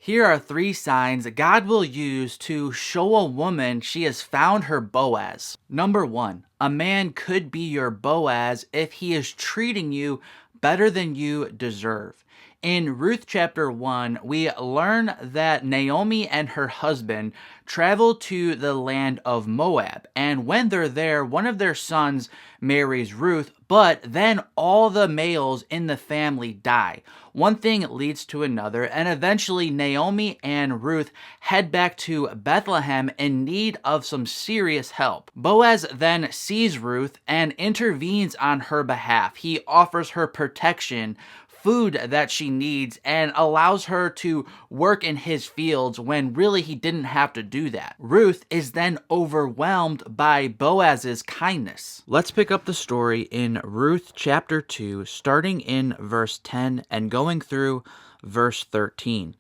Here are 3 signs God will use to show a woman she has found her Boaz. Number 1, a man could be your Boaz if he is treating you better than you deserve. In Ruth chapter 1, we learn that Naomi and her husband travel to the land of Moab, and when they're there, one of their sons marries Ruth, but then all the males in the family die. One thing leads to another, and eventually Naomi and Ruth head back to Bethlehem in need of some serious help. Boaz then sees Ruth and intervenes on her behalf. He offers her protection, food that she needs, and allows her to work in his fields when really he didn't have to do that. Ruth is then overwhelmed by Boaz's kindness. Let's pick up the story in Ruth chapter 2, starting in verse 10 and going through verse 13.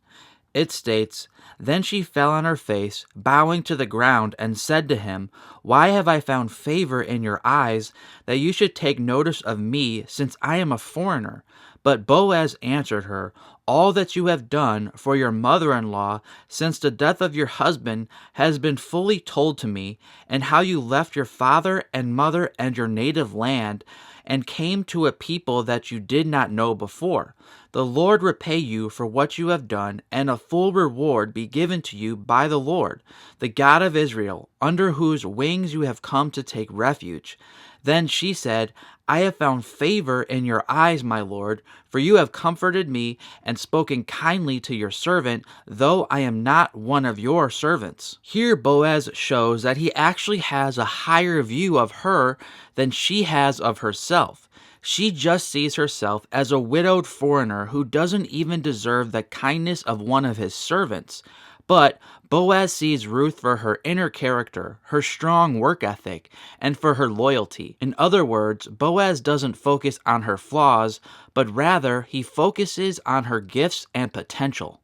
It states, "Then she fell on her face, bowing to the ground, and said to him, 'Why have I found favor in your eyes, that you should take notice of me, since I am a foreigner?' But Boaz answered her, 'All that you have done for your mother-in-law since the death of your husband has been fully told to me, and how you left your father and mother and your native land, and came to a people that you did not know before. The Lord repay you for what you have done, and a full reward be given to you by the Lord, the God of Israel, under whose wings you have come to take refuge.' Then she said, 'I have found favor in your eyes, my Lord, for you have comforted me and spoken kindly to your servant, though I am not one of your servants.'" Here Boaz shows that he actually has a higher view of her than she has of herself. She just sees herself as a widowed foreigner who doesn't even deserve the kindness of one of his servants. But Boaz sees Ruth for her inner character, her strong work ethic, and for her loyalty. In other words, Boaz doesn't focus on her flaws, but rather he focuses on her gifts and potential.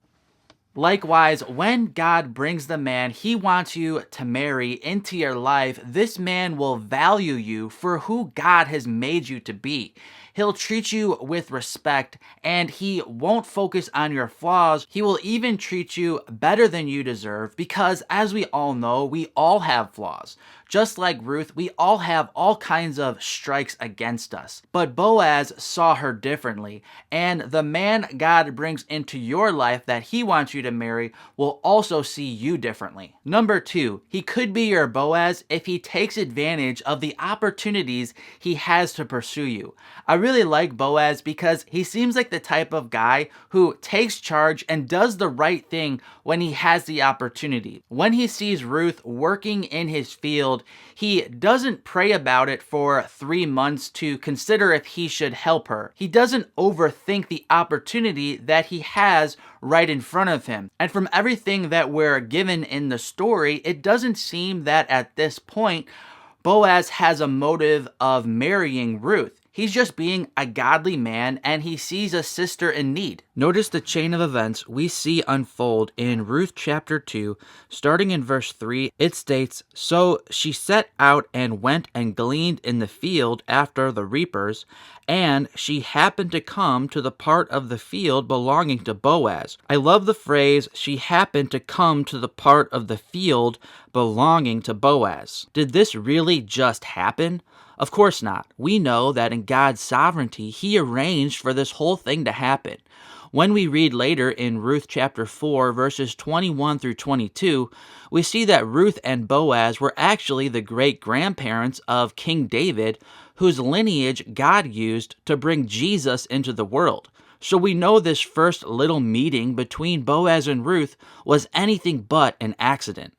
Likewise, when God brings the man he wants you to marry into your life, this man will value you for who God has made you to be. He'll treat you with respect, and he won't focus on your flaws. He will even treat you better than you deserve, because as we all know, we all have flaws. Just like Ruth, we all have all kinds of strikes against us. But Boaz saw her differently, and the man God brings into your life that he wants you to marry will also see you differently. Number 2, he could be your Boaz if he takes advantage of the opportunities he has to pursue you. I really like Boaz because he seems like the type of guy who takes charge and does the right thing when he has the opportunity. When he sees Ruth working in his field, he doesn't pray about it for 3 months to consider if he should help her. He doesn't overthink the opportunity that he has right in front of him. And from everything that we're given in the story, it doesn't seem that at this point Boaz has a motive of marrying Ruth. He's just being a godly man, and he sees a sister in need. Notice the chain of events we see unfold in Ruth chapter 2, starting in verse 3. It states, "So she set out and went and gleaned in the field after the reapers, and she happened to come to the part of the field belonging to Boaz." I love the phrase, "she happened to come to the part of the field belonging to Boaz." Did this really just happen? Of course not. We know that in God's sovereignty, he arranged for this whole thing to happen. When we read later in Ruth chapter 4, verses 21 through 22, we see that Ruth and Boaz were actually the great-grandparents of King David, whose lineage God used to bring Jesus into the world. So we know this first little meeting between Boaz and Ruth was anything but an accident.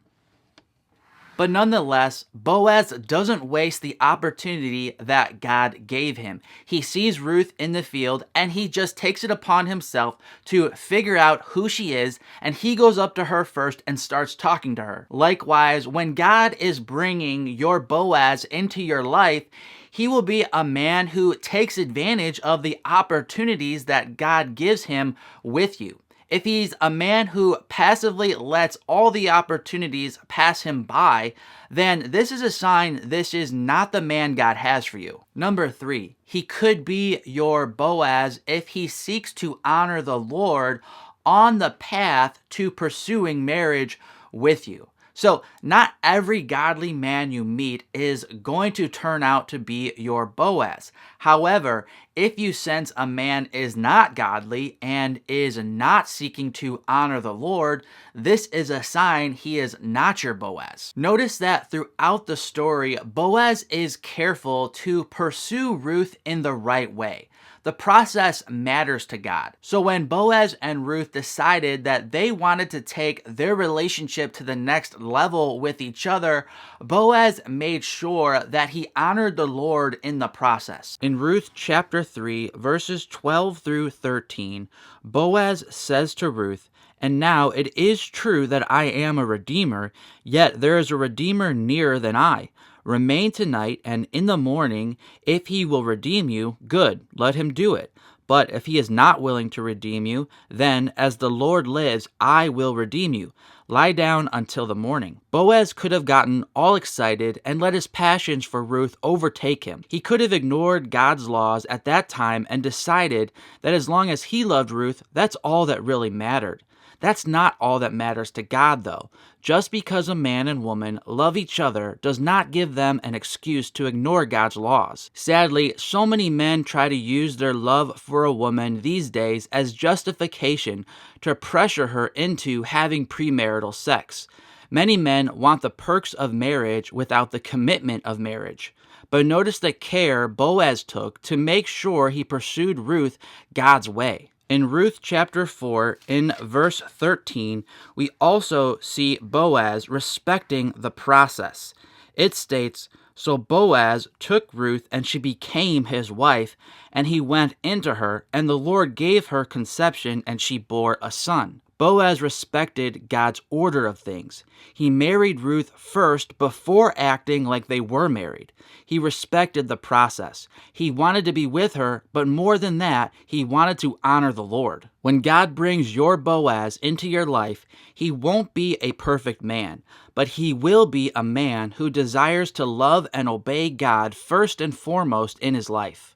But nonetheless, Boaz doesn't waste the opportunity that God gave him. He sees Ruth in the field, and he just takes it upon himself to figure out who she is, and he goes up to her first and starts talking to her. Likewise, when God is bringing your Boaz into your life, he will be a man who takes advantage of the opportunities that God gives him with you. If he's a man who passively lets all the opportunities pass him by, then this is a sign this is not the man God has for you. Number 3, he could be your Boaz if he seeks to honor the Lord on the path to pursuing marriage with you. So, not every godly man you meet is going to turn out to be your Boaz. However, if you sense a man is not godly and is not seeking to honor the Lord, this is a sign he is not your Boaz. Notice that throughout the story, Boaz is careful to pursue Ruth in the right way. The process matters to God. So when Boaz and Ruth decided that they wanted to take their relationship to the next level with each other, Boaz made sure that he honored the Lord in the process. In Ruth chapter 3, verses 12 through 13, Boaz says to Ruth, "And now it is true that I am a redeemer, yet there is a redeemer nearer than I. Remain tonight, and in the morning, if he will redeem you, good, let him do it. But if he is not willing to redeem you, then, as the Lord lives, I will redeem you. Lie down until the morning." Boaz could have gotten all excited and let his passions for Ruth overtake him. He could have ignored God's laws at that time and decided that as long as he loved Ruth, that's all that really mattered. That's not all that matters to God, though. Just because a man and woman love each other does not give them an excuse to ignore God's laws. Sadly, so many men try to use their love for a woman these days as justification to pressure her into having premarital sex. Many men want the perks of marriage without the commitment of marriage. But notice the care Boaz took to make sure he pursued Ruth God's way. In Ruth chapter 4, in verse 13, we also see Boaz respecting the process. It states, "So Boaz took Ruth, and she became his wife, and he went into her, and the Lord gave her conception, and she bore a son." Boaz respected God's order of things. He married Ruth first before acting like they were married. He respected the process. He wanted to be with her, but more than that, he wanted to honor the Lord. When God brings your Boaz into your life, he won't be a perfect man, but he will be a man who desires to love and obey God first and foremost in his life.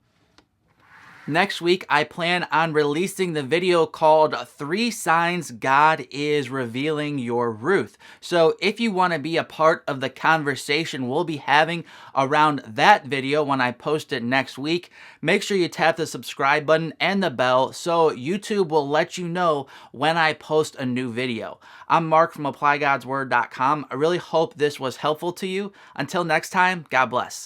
Next week, I plan on releasing the video called 3 Signs God is Revealing Your Ruth. So if you want to be a part of the conversation we'll be having around that video when I post it next week, make sure you tap the subscribe button and the bell so YouTube will let you know when I post a new video. I'm Mark from ApplyGodsWord.com. I really hope this was helpful to you. Until next time, God bless.